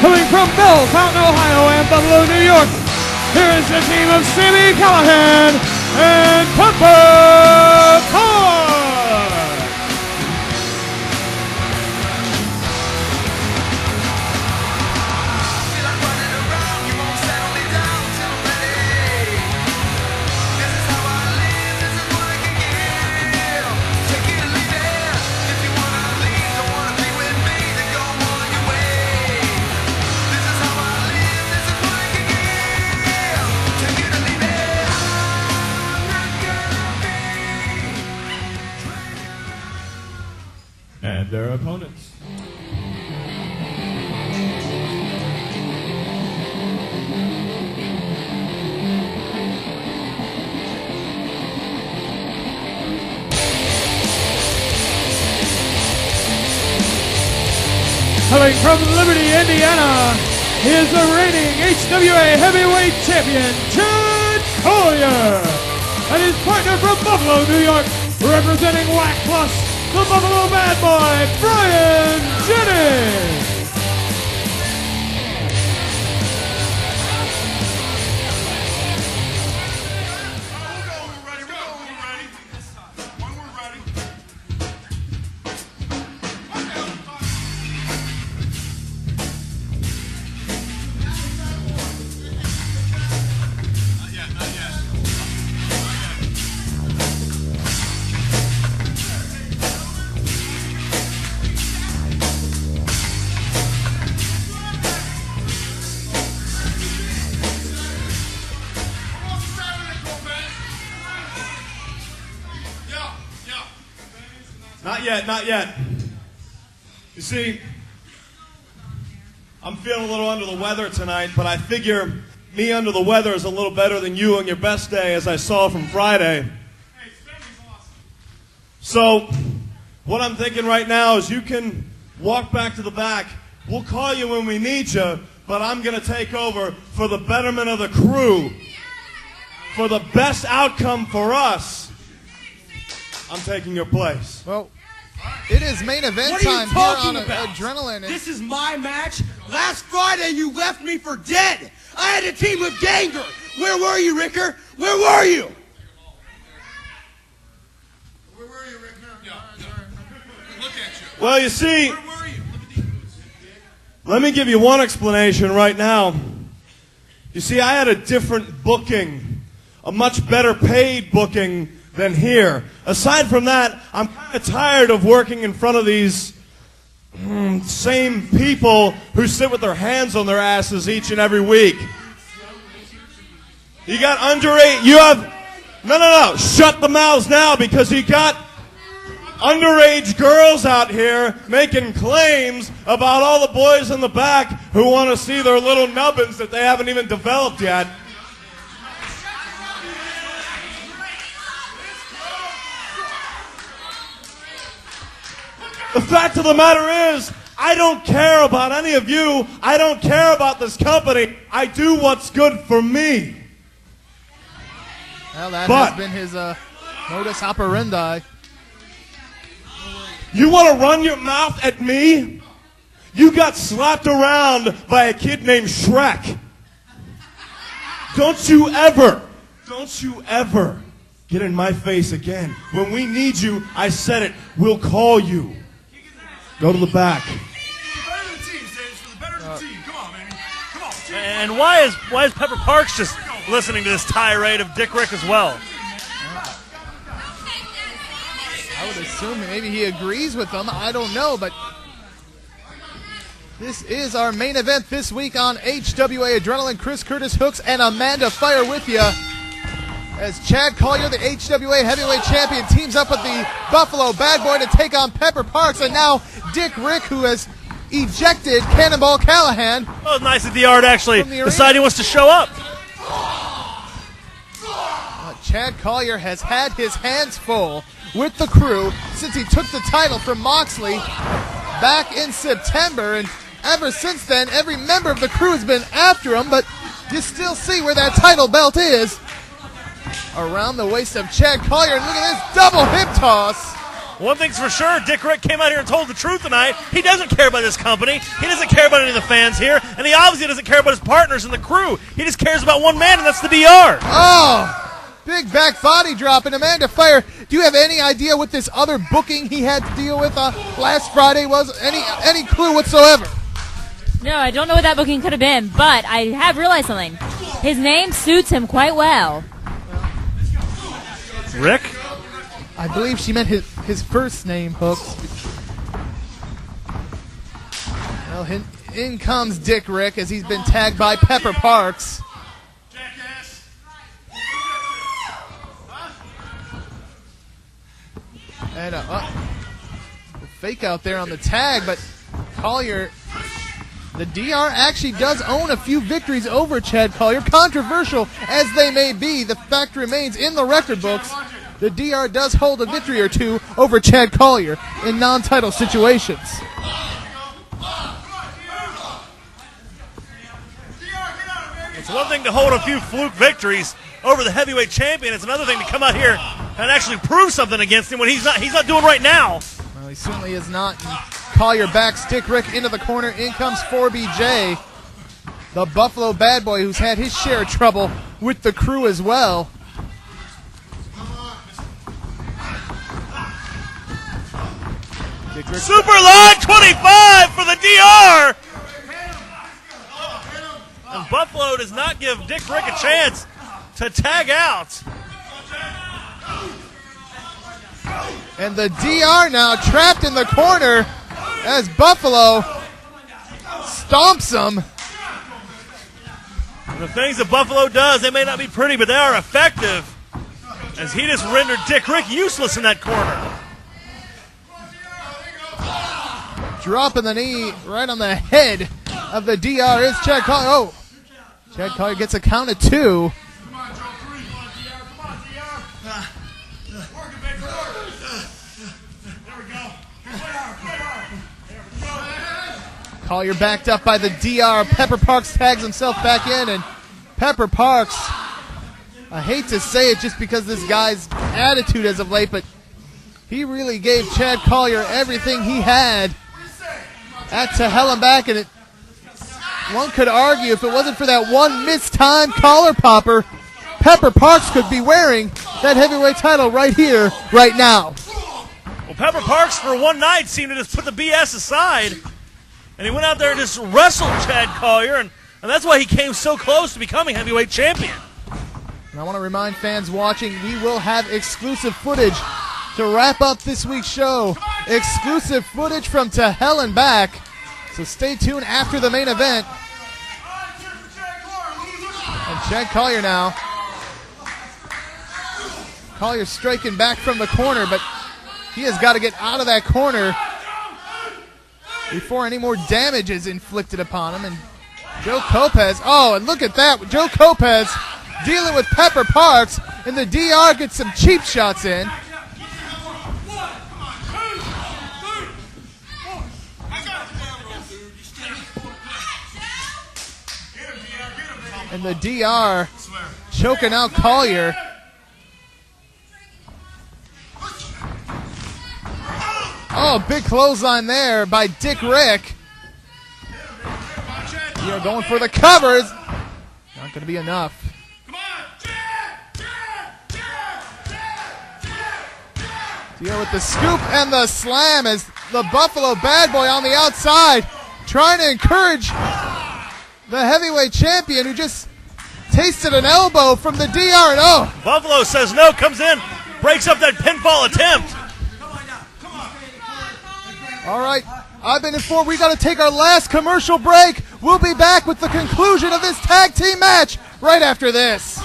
Coming from Belltown, Ohio and Buffalo, New York, here is the team of Sami Callihan and Pt.1. And their opponents. Coming from Liberty, Indiana, is the reigning HWA Heavyweight Champion, Chad Collier, and his partner from Buffalo, New York, representing WAC Plus, the Buffalo Bad Boy, Brian Jennings. Not yet. You see, I'm feeling a little under the weather tonight, but I figure me under the weather is a little better than you on your best day, as I saw from Friday. Hey, Sammy's awesome. So, what I'm thinking right now is you can walk back to the back. We'll call you when we need you, but I'm going to take over for the betterment of the crew. For the best outcome for us, I'm taking your place. Well, it is main event time here on Adrenaline. This is my match. Last Friday you left me for dead. I had a team with Ganger. Where were you, Ricker? Where were you? Where were you, Rick? Look at you. Well, you see, Where were you? Look at these boots. let me give you one explanation right now. You see, I had a different booking, a much better paid booking than here. Aside from that, I'm kind of tired of working in front of these same people who sit with their hands on their asses each and every week. You got underage, you have, no, shut the mouths now, because you got underage girls out here making claims about all the boys in the back who want to see their little nubbins that they haven't even developed yet. The fact of the matter is, I don't care about any of you. I don't care about this company. I do what's good for me. Well, that has been his modus operandi. You want to run your mouth at me? You got slapped around by a kid named Shrek. Don't you ever get in my face again. When we need you, I said it, we'll call you. Go to the back. The better the team, Sage. The better the team. Come on, baby. Come on. And why is Pepper Parks just listening to this tirade of Dick Rick as well? I would assume maybe he agrees with them. I don't know, but this is our main event this week on HWA Adrenaline. Chris Curtis Hooks and Amanda Fire with you, as Chad Collier, the HWA Heavyweight Champion, teams up with the Buffalo Bad Boy to take on Pepper Parks, and now Dick Rick, who has ejected Cannonball Callahan. Oh, it's nice that the Art actually decided he wants to show up. Chad Collier has had his hands full with the crew since he took the title from Moxley back in September, and ever since then, every member of the crew has been after him, but you still see where that title belt is. Around the waist of Chad Collier, and look at this double hip toss. One thing's for sure, Dick Rick came out here and told the truth tonight. He doesn't care about this company. He doesn't care about any of the fans here. And he obviously doesn't care about his partners and the crew. He just cares about one man, and that's the DR. Oh, big back body drop. And Amanda Fire, do you have any idea what this other booking he had to deal with last Friday was? Any clue whatsoever? No, I don't know what that booking could have been, but I have realized something. His name suits him quite well. Rick? I believe she meant his first name, Hooks. Well, in comes Dick Rick as he's been tagged by Pepper Parks. And fake out there on the tag, but Collier, the DR actually does own a few victories over Chad Collier. Controversial as they may be, the fact remains in the record books, the DR does hold a victory or two over Chad Collier in non-title situations. It's one thing to hold a few fluke victories over the heavyweight champion. It's another thing to come out here and actually prove something against him when he's not doing right now. Well, he certainly is not. And Collier backs Dick Rick into the corner. In comes 4BJ, the Buffalo bad boy who's had his share of trouble with the crew as well. Super line 25 for the DR. And Buffalo does not give Dick Rick a chance to tag out. And the DR now trapped in the corner as Buffalo stomps him. The things that Buffalo does, they may not be pretty, but they are effective, as he just rendered Dick Rick useless in that corner. Dropping the knee right on the head of the DR is Chad Collier. Oh, Chad Collier gets a count of 2. Collier backed up by the DR. Pepper Parks tags himself back in, and Pepper Parks, I hate to say it just because this guy's attitude as of late, but he really gave Chad Collier everything he had at to hell and back, and one could argue if it wasn't for that one mistimed collar popper, Pepper Parks could be wearing that heavyweight title right here, right now. Well, Pepper Parks for one night seemed to just put the BS aside, and he went out there and just wrestled Chad Collier, and that's why he came so close to becoming heavyweight champion. And I want to remind fans watching, we will have exclusive footage to wrap up this week's show. Exclusive footage from To Hell and Back. So stay tuned after the main event. And Chad Collier now. Collier striking back from the corner, but he has got to get out of that corner before any more damage is inflicted upon him. And Joe Copez, oh, and look at that. Joe Copez dealing with Pepper Parks, and the DR gets some cheap shots in. And the DR choking out Collier. Oh, big clothesline there by Dick Rick. DR going for the covers. Not going to be enough. DR with the scoop and the slam as the Buffalo bad boy on the outside trying to encourage the heavyweight champion who just tasted an elbow from the DR, and oh. Buffalo says no, comes in, breaks up that pinfall attempt. All right, I've been informed we got to take our last commercial break. We'll be back with the conclusion of this tag team match right after this.